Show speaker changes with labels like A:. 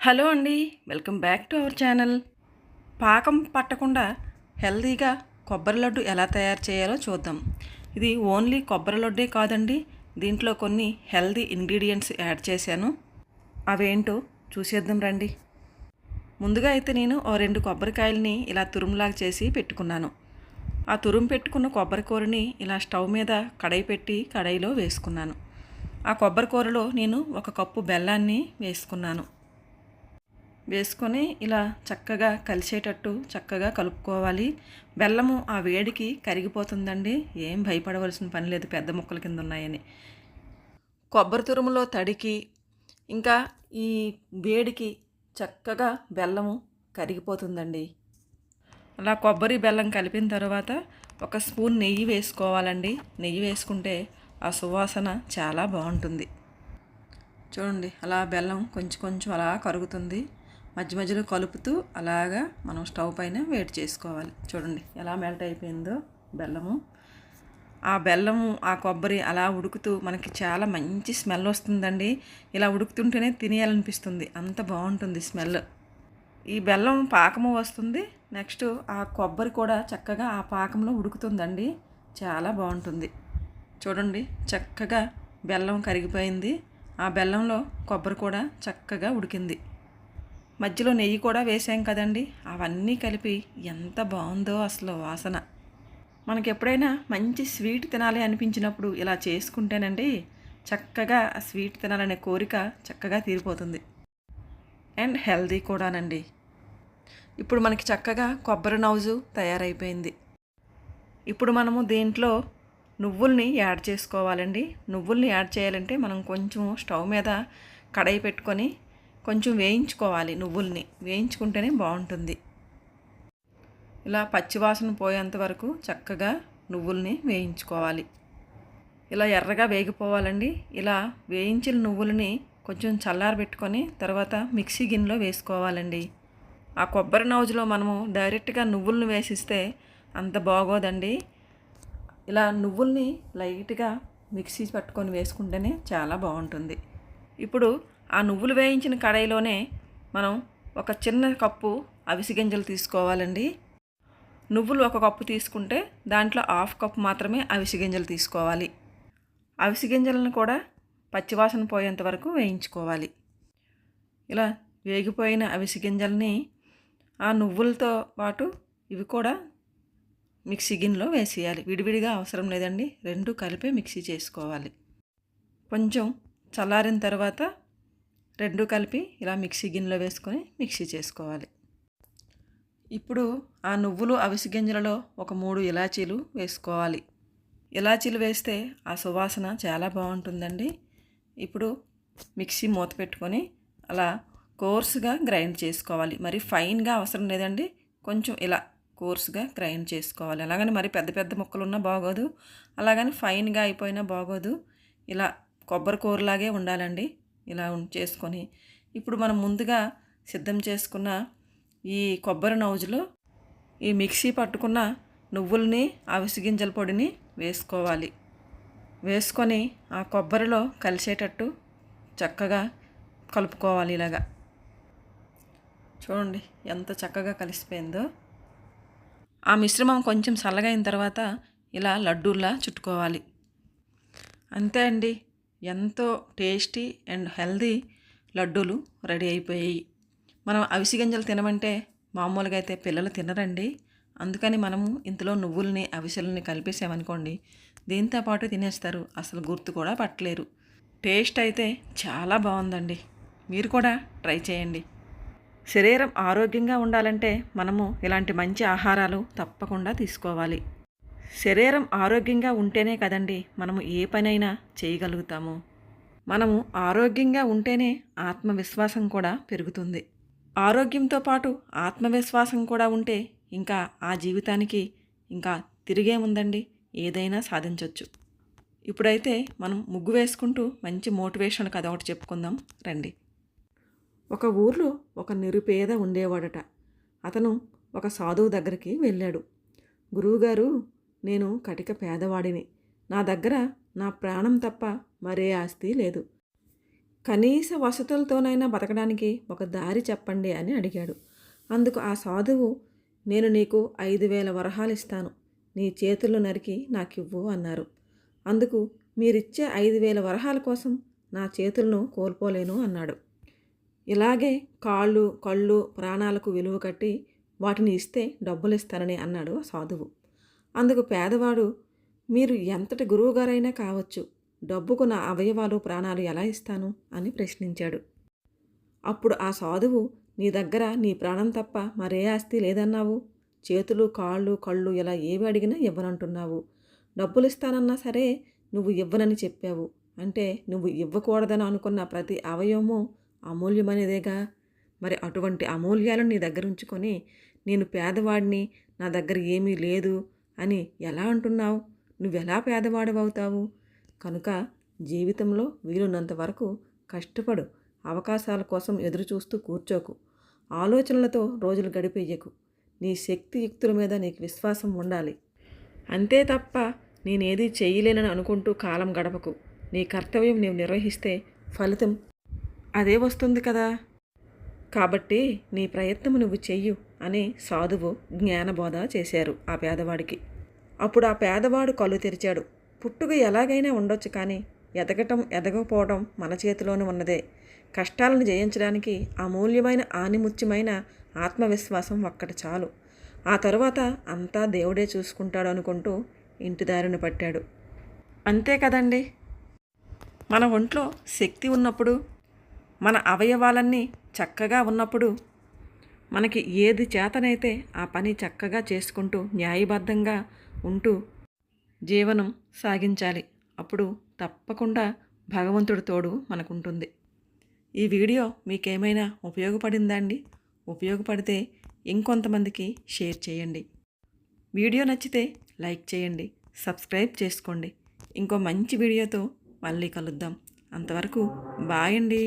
A: Hello అండి, welcome back to our channel. పాకం పట్టకుండా హెల్తీగా కొబ్బరి లడ్డు ఎలా తయారు చేయాలో చూద్దాం. ఇది ఓన్లీ కొబ్బరి లడ్డే కాదండి, దీంట్లో కొన్ని హెల్తీ ఇంగ్రీడియంట్స్ యాడ్ చేశాను. అవేంటో చూసేద్దాం రండి. ముందుగా అయితే నేను రెండు కొబ్బరికాయలని ఇలా తురుములాగా చేసి పెట్టుకున్నాను. ఆ తురుము పెట్టుకున్న కొబ్బరి కూరని ఇలా స్టవ్ మీద కడాయి పెట్టి కడాయిలో వేసుకున్నాను. ఆ కొబ్బరి కూరలో నేను 1 కప్పు బెల్లాన్ని వేసుకున్నాను. వేసుకొని ఇలా చక్కగా కలిసేటట్టు చక్కగా కలుపుకోవాలి. బెల్లము ఆ వేడికి కరిగిపోతుందండి, ఏం భయపడవలసిన పని లేదు పెద్ద ముక్కల కింద ఉన్నాయని. కొబ్బరి తురుములో తడికి ఇంకా ఈ వేడికి చక్కగా బెల్లము కరిగిపోతుందండి. అలా కొబ్బరి బెల్లం కలిపిన తర్వాత 1 స్పూన్ నెయ్యి వేసుకోవాలండి. నెయ్యి వేసుకుంటే ఆ సువాసన చాలా బాగుంటుంది. చూడండి, అలా బెల్లం కొంచెం కొంచెం అలా కరుగుతుంది. మధ్య మధ్యలో కలుపుతూ అలాగా మనం స్టవ్ పైన వేడి చేసుకోవాలి. చూడండి ఎలా మెల్ట్ అయిపోయిందో బెల్లము. ఆ బెల్లము ఆ కొబ్బరి అలా ఉడుకుతూ మనకి చాలా మంచి స్మెల్ వస్తుందండి. ఇలా ఉడుకుతుంటేనే తినేయాలనిపిస్తుంది, అంత బాగుంటుంది స్మెల్. ఈ బెల్లం పాకము వస్తుంది, నెక్స్ట్ ఆ కొబ్బరి కూడా చక్కగా ఆ పాకంలో ఉడుకుతుందండి, చాలా బాగుంటుంది. చూడండి చక్కగా బెల్లం కరిగిపోయింది. ఆ బెల్లంలో కొబ్బరి కూడా చక్కగా ఉడికింది. మధ్యలో నెయ్యి కూడా వేసాం కదండి, అవన్నీ కలిపి ఎంత బాగుందో అసలు వాసన. మనకి ఎప్పుడైనా మంచి స్వీట్ తినాలి అనిపించినప్పుడు ఇలా చేసుకుంటేనండి చక్కగా ఆ స్వీట్ తినాలనే కోరిక చక్కగా తీరిపోతుంది. అండ్ హెల్దీ కూడానండి. ఇప్పుడు మనకి చక్కగా కొబ్బరి నౌజు తయారైపోయింది. ఇప్పుడు మనము దీంట్లో నువ్వుల్ని యాడ్ చేసుకోవాలండి. నువ్వుల్ని యాడ్ చేయాలంటే మనం కొంచెం స్టవ్ మీద కడాయి పెట్టుకొని కొంచెం వేయించుకోవాలి. నువ్వుల్ని వేయించుకుంటేనే బాగుంటుంది. ఇలా పచ్చివాసన పోయేంత వరకు చక్కగా నువ్వుల్ని వేయించుకోవాలి. ఇలా ఎర్రగా వేగిపోవాలండి. ఇలా వేయించిన నువ్వులని కొంచెం చల్లారబెట్టుకొని తర్వాత మిక్సీ గిన్నెలో వేసుకోవాలండి. ఆ కొబ్బరి నౌజులో మనము డైరెక్ట్గా నువ్వులను వేసిస్తే అంత బాగోదండి. ఇలా నువ్వుల్ని లైట్గా మిక్సీ పట్టుకొని వేసుకుంటేనే చాలా బాగుంటుంది. ఇప్పుడు ఆ నువ్వులు వేయించిన కడాయిలోనే మనం 1 చిన్న కప్పు అవిసె గింజలు తీసుకోవాలండి. నువ్వులు 1 కప్పు తీసుకుంటే దాంట్లో 1/2 కప్పు మాత్రమే అవిసె గింజలు తీసుకోవాలి. అవిసె గింజలను కూడా పచ్చివాసన పోయేంత వరకు వేయించుకోవాలి. ఇలా వేగిపోయిన అవిసె గింజల్ని ఆ నువ్వులతో పాటు ఇవి కూడా మిక్సీ గిన్నెలో వేసేయాలి. విడివిడిగా అవసరం లేదండి, 2 కలిపి మిక్సీ చేసుకోవాలి. కొంచెం చల్లారిన తర్వాత 2 కలిపి ఇలా మిక్సీ గిన్నెలో వేసుకొని మిక్సీ చేసుకోవాలి. ఇప్పుడు ఆ నువ్వులు అవిసె గింజలలో 3 ఇలాచీలు వేసుకోవాలి. ఇలాచీలు వేస్తే ఆ సువాసన చాలా బాగుంటుందండి. ఇప్పుడు మిక్సీ మూత పెట్టుకొని అలా కోర్సుగా గ్రైండ్ చేసుకోవాలి. మరి ఫైన్గా అవసరం లేదండి, కొంచెం ఇలా కోర్సుగా గ్రైండ్ చేసుకోవాలి. అలాగని మరి పెద్ద పెద్ద ముక్కలు ఉన్నా బాగోదు, అలాగని ఫైన్గా అయిపోయినా బాగోదు. ఇలా కొబ్బరి కూరలాగే ఉండాలండి. ఇలా చేసుకొని ఇప్పుడు మనం ముందుగా సిద్ధం చేసుకున్న ఈ కొబ్బరి నౌజులో ఈ మిక్సీ పట్టుకున్న నువ్వుల్ని అవిసె గింజల పొడిని వేసుకోవాలి. వేసుకొని ఆ కొబ్బరిలో కలిసేటట్టు చక్కగా కలుపుకోవాలి. ఇలాగా చూడండి ఎంత చక్కగా కలిసిపోయిందో. ఆ మిశ్రమం కొంచెం చల్లగా అయిన తర్వాత ఇలా లడ్డూల్లా చుట్టుకోవాలి. అంతే అండి, ఎంతో టేస్టీ అండ్ హెల్దీ లడ్డూలు రెడీ అయిపోయాయి. మనం అవిసె గింజలు తినమంటే మామూలుగా అయితే పిల్లలు తినరండి. అందుకని మనము ఇందులో నువ్వుల్ని అవిసెలని కలిపేసామనుకోండి, దీంతో పాటు తినేస్తారు, అసలు గుర్తు కూడా పట్టలేరు. టేస్ట్ అయితే చాలా బాగుందండి, మీరు కూడా ట్రై చేయండి. శరీరం ఆరోగ్యంగా ఉండాలంటే మనము ఇలాంటి మంచి ఆహారాలు తప్పకుండా తీసుకోవాలి. శరీరం ఆరోగ్యంగా ఉంటేనే కదండి మనము ఏ పనైనా చేయగలుగుతాము. మనము ఆరోగ్యంగా ఉంటేనే ఆత్మవిశ్వాసం కూడా పెరుగుతుంది. ఆరోగ్యంతో పాటు ఆత్మవిశ్వాసం కూడా ఉంటే ఇంకా ఆ జీవితానికి ఇంకా తిరిగేముందండి, ఏదైనా సాధించవచ్చు. ఇప్పుడైతే మనం ముగ్గు వేసుకుంటూ మంచి మోటివేషన్ కథ ఒకటి చెప్పుకుందాం రండి. ఒక ఊర్లో ఒక నిరుపేద ఉండేవాడట. అతను ఒక సాధువు దగ్గరికి వెళ్ళాడు. గురువుగారు, నేను కటిక పేదవాడిని. నా దగ్గర నా ప్రాణం తప్ప మరే ఆస్తి లేదు. కనీస వసతులతోనైనా బతకడానికి ఒక దారి చెప్పండి అని అడిగాడు. అందుకు ఆ సాధువు, నేను నీకు 5,000 వరహాలు ఇస్తాను, నీ చేతులు నరికి నాకివ్వు అన్నారు. అందుకు, మీరిచ్చే 5,000 వరహాల కోసం నా చేతులను కోల్పోలేను అన్నాడు. ఇలాగే కాళ్ళు కళ్ళు ప్రాణాలకు విలువ కట్టి వాటిని ఇస్తే డబ్బులు ఇస్తానని అన్నాడు ఆ సాధువు. అందుకు పేదవాడు, మీరు ఎంతటి గురువుగారైనా కావచ్చు, డబ్బుకు నా అవయవాలు ప్రాణాలు ఎలా ఇస్తాను అని ప్రశ్నించాడు. అప్పుడు ఆ సాధువు, నీ దగ్గర నీ ప్రాణం తప్ప మరే ఆస్తి లేదన్నావు, చేతులు కాళ్ళు కళ్ళు ఇలా ఏవి అడిగినా ఇవ్వనంటున్నావు, డబ్బులు ఇస్తానన్నా సరే నువ్వు ఇవ్వనని చెప్పావు, అంటే నువ్వు ఇవ్వకూడదని అనుకున్న ప్రతి అవయవము అమూల్యమైనదేగా. మరి అటువంటి అమూల్యాలను నీ దగ్గర ఉంచుకొని నేను పేదవాడిని, నా దగ్గర ఏమీ లేదు అని ఎలా అంటున్నావు? నువ్వెలా పేదవాడవవుతావు? కనుక జీవితంలో వీలున్నంత వరకు కష్టపడు, అవకాశాల కోసం ఎదురుచూస్తూ కూర్చోకు, ఆలోచనలతో రోజులు గడిపేయకు, నీ శక్తియుక్తుల మీద నీకు విశ్వాసం ఉండాలి. అంతే తప్ప నేనేది చేయలేనని అనుకుంటూ కాలం గడపకు. నీ కర్తవ్యం నీవు నిర్వహిస్తే ఫలితం అదే వస్తుంది కదా. కాబట్టి నీ ప్రయత్నం నువ్వు చెయ్యు అని సాధువు జ్ఞానబోధ చేశారు ఆ పేదవాడికి. అప్పుడు ఆ పేదవాడు కళ్ళు తెరిచాడు. పుట్టుక ఎలాగైనా ఉండొచ్చు, కానీ ఎదగటం ఎదగకపోవడం మన చేతిలోనే ఉన్నదే. కష్టాలను జయించడానికి అమూల్యమైన ఆనిముత్యమైన ఆత్మవిశ్వాసం ఒక్కటి చాలు. ఆ తరువాత అంతా దేవుడే చూసుకుంటాడు అనుకుంటూ ఇంటి దారిన పట్టాడు. అంతే కదండి. మన ఒంట్లో శక్తి ఉన్నప్పుడు, మన అవయవాలన్నీ చక్కగా ఉన్నప్పుడు, మనకి ఏది చేతనైతే ఆ పని చక్కగా చేసుకుంటూ న్యాయబద్ధంగా ఉంటూ జీవనం సాగించాలి. అప్పుడు తప్పకుండా భగవంతుడి తోడు మనకుంటుంది. ఈ వీడియో మీకేమైనా ఉపయోగపడిందా అండి? ఉపయోగపడితే ఇంకొంతమందికి షేర్ చేయండి. వీడియో నచ్చితే లైక్ చేయండి, సబ్స్క్రైబ్ చేసుకోండి. ఇంకో మంచి వీడియోతో మళ్ళీ కలుద్దాం. అంతవరకు బాయ్ అండి.